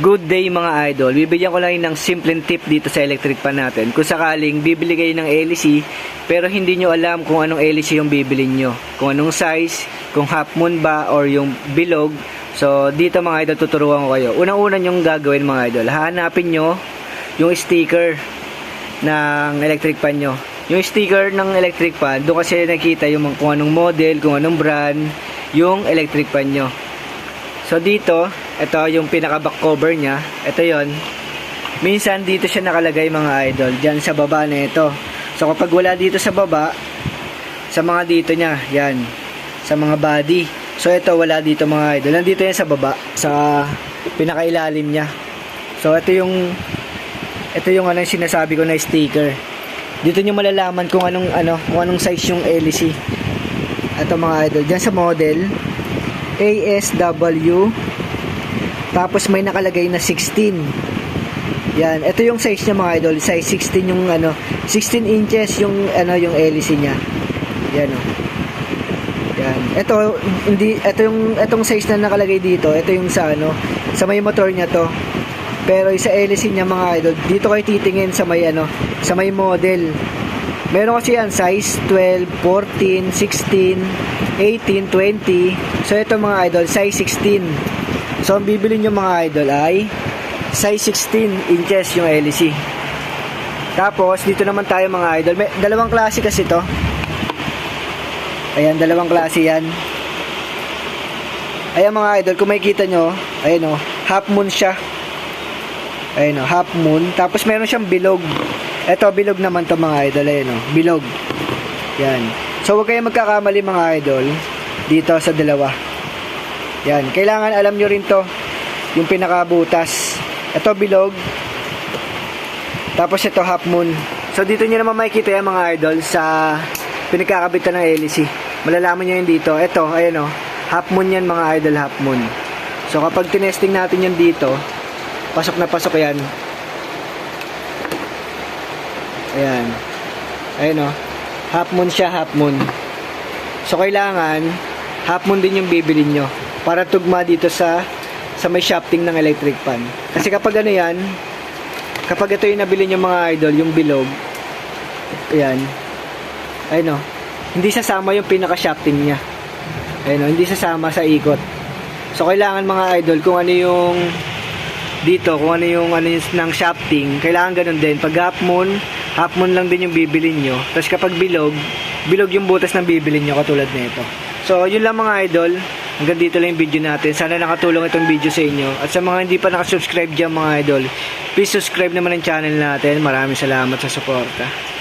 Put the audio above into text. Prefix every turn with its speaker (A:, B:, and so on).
A: Good day mga idol, bibigyan ko lang ng simpleng tip dito sa electric pan natin. Kung sakaling bibili kayo ng LEC pero hindi nyo alam kung anong LEC yung bibili nyo, kung anong size, kung half moon ba or yung bilog. So dito mga idol tuturuan ko kayo. Unang-una nyong gagawin mga idol, hanapin nyo yung sticker ng electric pan nyo. Yung sticker ng electric pan, doon kasi nakita yung kung anong model, kung anong brand yung electric pan nyo. So dito, ito yung pinaka back cover nya. Ito yon. Minsan dito siya nakalagay mga idol, diyan sa baba na ito. So kapag wala dito sa baba, sa mga dito nya, yan, sa mga body. So ito wala dito mga idol. Nandito yan sa baba, sa pinakailalim nya. So ito yung ano yung sinasabi ko na sticker. Dito niyo malalaman kung anong size yung LEC. Ito mga idol, diyan sa model ASW, tapos may nakalagay na 16. Yan, ito yung size niya mga idol, size 16 yung 16 inches yung yung LEC niya. Yan oh. Yan. Itong size na nakalagay dito, ito yung sa sa may motor niya to. Pero sa LEC niya mga idol, dito kayo titingin sa may model. Meron kasi yan size 12, 14, 16, 18, 20. So ito mga idol, size 16. So ang bibili nyo mga idol ay size 16 inches yung LEC. Tapos dito naman tayo mga idol, may dalawang klase kasi to. Ayan, dalawang klase yan. Ayan mga idol, kung makikita nyo, ayan o, half moon siya. Ayan o, half moon. Tapos meron siyang bilog. Ito, bilog naman to mga idol. Ayan o, bilog. Yan. So, huwag kayong magkakamali mga idol dito sa dalawa. Yan. Kailangan alam nyo rin to, yung pinakabutas. Ito, bilog. Tapos ito, half moon. So, dito nyo naman makikita yan mga idol sa pinagkakabitan ng LEC. Malalaman nyo yun dito. Ito, ayan o, half moon yan mga idol, half moon. So, kapag tinesting natin yan dito, pasok na pasok yan. Ayan. Ayan o. Half moon siya, half moon. So, kailangan half moon din yung bibili nyo para tugma dito sa may shafting ng electric pan. Kasi kapag yan, kapag ito yung nabili nyo mga idol, yung bilog, ayan. Ayan o. Hindi sasama yung pinaka-shafting nya. Ayan o. Hindi sasama sa ikot. So, kailangan mga idol, kung ano yung dito, kung ano yung ng shafting, kailangan ganun din. Pag half moon lang din yung bibilin nyo. Tapos kapag bilog yung butas ng bibilin nyo katulad nito. So, yun lang mga idol. Hanggang dito lang yung video natin. Sana nakatulong itong video sa inyo. At sa mga hindi pa nakasubscribe dyan mga idol, please subscribe naman ang channel natin. Maraming salamat sa suporta.